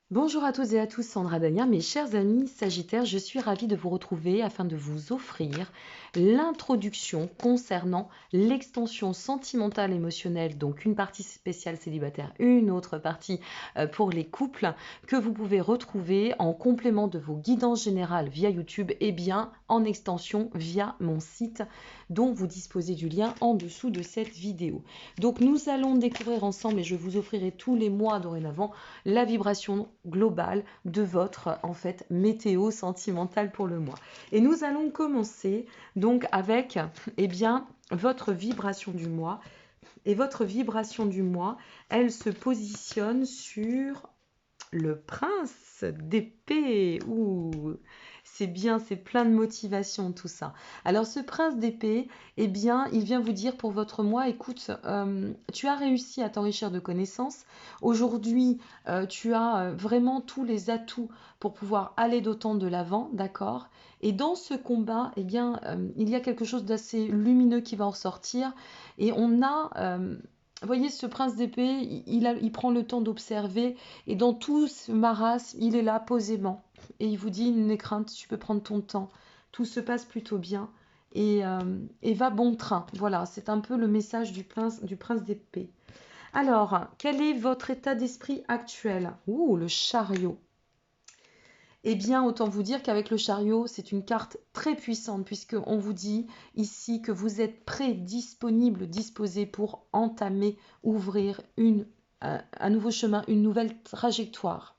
Bonjour à toutes et à tous, Sandra Dania, mes chers amis Sagittaires, je suis ravie de vous retrouver afin de vous offrir l'introduction concernant l'extension sentimentale émotionnelle, donc une partie spéciale célibataire, une autre partie pour les couples, que vous pouvez retrouver en complément de vos guidances générales via YouTube et bien en extension via mon site dont vous disposez du lien en dessous de cette vidéo. Donc nous allons découvrir ensemble et je vous offrirai tous les mois dorénavant la vibration globale de votre en fait météo sentimentale pour le mois. Et nous allons commencer donc avec votre vibration du mois. Et votre vibration du mois, elle se positionne sur le prince d'épée. Ouh, c'est bien, c'est plein de motivation tout ça. Alors ce prince d'épée, eh bien, il vient vous dire pour votre mois, écoute, tu as réussi à t'enrichir de connaissances. Aujourd'hui, tu as vraiment tous les atouts pour pouvoir aller d'autant de l'avant, d'accord? Et dans ce combat, eh bien, il y a quelque chose d'assez lumineux qui va en ressortir. Et on a, vous voyez, ce prince d'épée, il prend le temps d'observer et dans tout ce marasme, il est là posément. Et il vous dit, n'aie crainte, tu peux prendre ton temps. Tout se passe plutôt bien. Et va bon train. Voilà, c'est un peu le message du prince d'épée. Alors, quel est votre état d'esprit actuel? Ouh, le chariot. Eh bien, autant vous dire qu'avec le chariot, c'est une carte très puissante puisqu'on vous dit ici que vous êtes prêt, disponible, disposé pour entamer, ouvrir un nouveau chemin, une nouvelle trajectoire.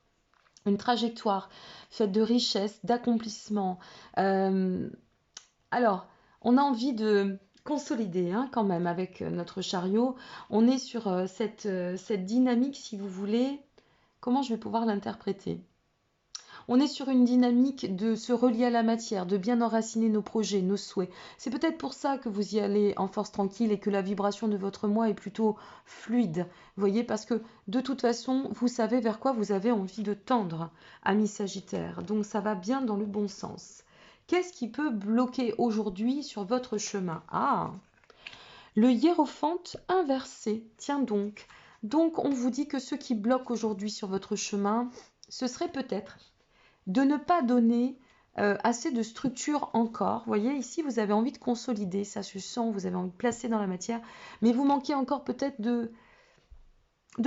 Une trajectoire faite de richesse, d'accomplissement. Euh, alors, on a envie de consolider quand même avec notre chariot. On est sur cette dynamique, si vous voulez. Comment je vais pouvoir l'interpréter? On est sur une dynamique de se relier à la matière, de bien enraciner nos projets, nos souhaits. C'est peut-être pour ça que vous y allez en force tranquille et que la vibration de votre moi est plutôt fluide. Vous voyez, parce que de toute façon, vous savez vers quoi vous avez envie de tendre, ami Sagittaire. Donc ça va bien dans le bon sens. Qu'est-ce qui peut bloquer aujourd'hui sur votre chemin? Ah, le hiérophante inversé. Tiens donc. Donc on vous dit que ce qui bloque aujourd'hui sur votre chemin, ce serait peut-être de ne pas donner assez de structure encore. Vous voyez, ici, vous avez envie de consolider, ça se sent, vous avez envie de placer dans la matière, mais vous manquez encore peut-être de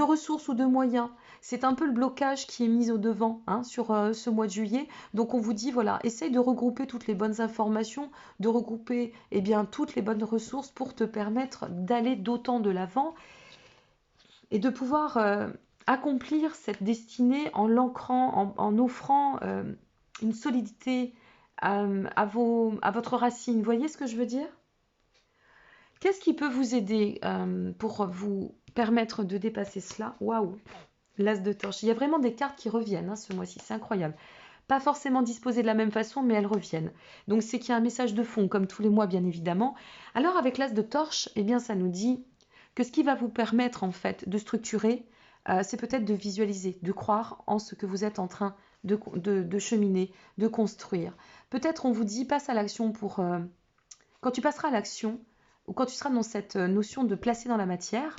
ressources ou de moyens. C'est un peu le blocage qui est mis au devant sur ce mois de juillet. Donc on vous dit, voilà, essaye de regrouper toutes les bonnes informations, de regrouper toutes les bonnes ressources pour te permettre d'aller d'autant de l'avant et de pouvoir accomplir cette destinée en l'ancrant, en offrant une solidité à votre racine. Vous voyez ce que je veux dire? Qu'est-ce qui peut vous aider pour vous permettre de dépasser cela? Waouh! L'as de torche. Il y a vraiment des cartes qui reviennent ce mois-ci, c'est incroyable. Pas forcément disposées de la même façon, mais elles reviennent. Donc c'est qu'il y a un message de fond, comme tous les mois bien évidemment. Alors avec l'as de torche, eh bien ça nous dit que ce qui va vous permettre en fait de structurer, c'est peut-être de visualiser, de croire en ce que vous êtes en train de cheminer, de construire. Peut-être on vous dit passe à l'action pour... quand tu passeras à l'action, ou quand tu seras dans cette notion de placer dans la matière,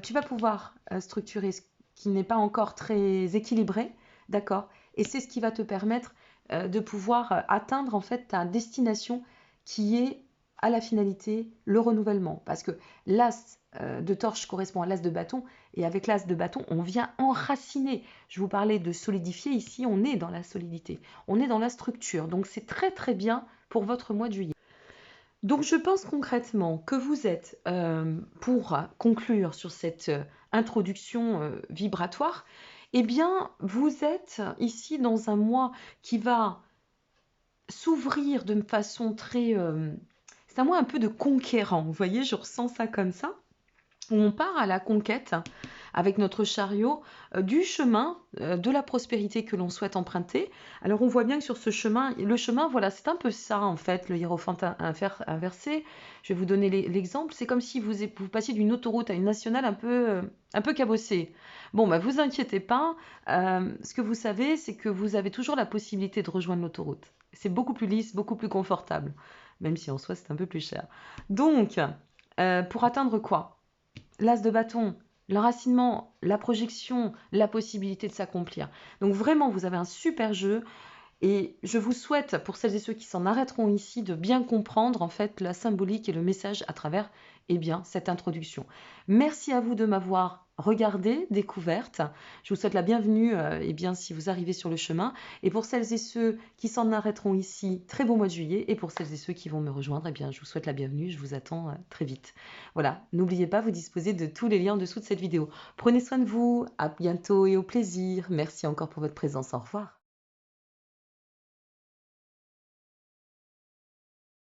tu vas pouvoir structurer ce qui n'est pas encore très équilibré, d'accord? Et c'est ce qui va te permettre de pouvoir atteindre en fait ta destination qui est à la finalité le renouvellement. Parce que l'as de torche correspond à l'as de bâton, et avec l'as de bâton, on vient enraciner. Je vous parlais de solidifier, ici on est dans la solidité, on est dans la structure. Donc c'est très très bien pour votre mois de juillet. Donc je pense concrètement que vous êtes, pour conclure sur cette introduction vibratoire, eh bien vous êtes ici dans un mois qui va s'ouvrir de façon très... c'est un mois un peu de conquérant, vous voyez, je ressens ça comme ça, où on part à la conquête avec notre chariot du chemin de la prospérité que l'on souhaite emprunter. Alors on voit bien que sur ce chemin, le chemin, voilà, c'est un peu ça en fait, le hiérophante inversé. Je vais vous donner l'exemple. C'est comme si vous passiez d'une autoroute à une nationale un peu cabossée. Bon, bah vous inquiétez pas. Ce que vous savez, c'est que vous avez toujours la possibilité de rejoindre l'autoroute. C'est beaucoup plus lisse, beaucoup plus confortable, même si en soi c'est un peu plus cher. Donc, pour atteindre quoi? L'as de bâton, l'enracinement, la projection, la possibilité de s'accomplir. Donc vraiment, vous avez un super jeu. Et je vous souhaite, pour celles et ceux qui s'en arrêteront ici, de bien comprendre en fait la symbolique et le message à travers cette introduction. Merci à vous de m'avoir regardé, découverte. Je vous souhaite la bienvenue si vous arrivez sur le chemin. Et pour celles et ceux qui s'en arrêteront ici, très bon mois de juillet. Et pour celles et ceux qui vont me rejoindre, je vous souhaite la bienvenue. Je vous attends très vite. Voilà, n'oubliez pas, vous disposez de tous les liens en dessous de cette vidéo. Prenez soin de vous, à bientôt et au plaisir. Merci encore pour votre présence. Au revoir.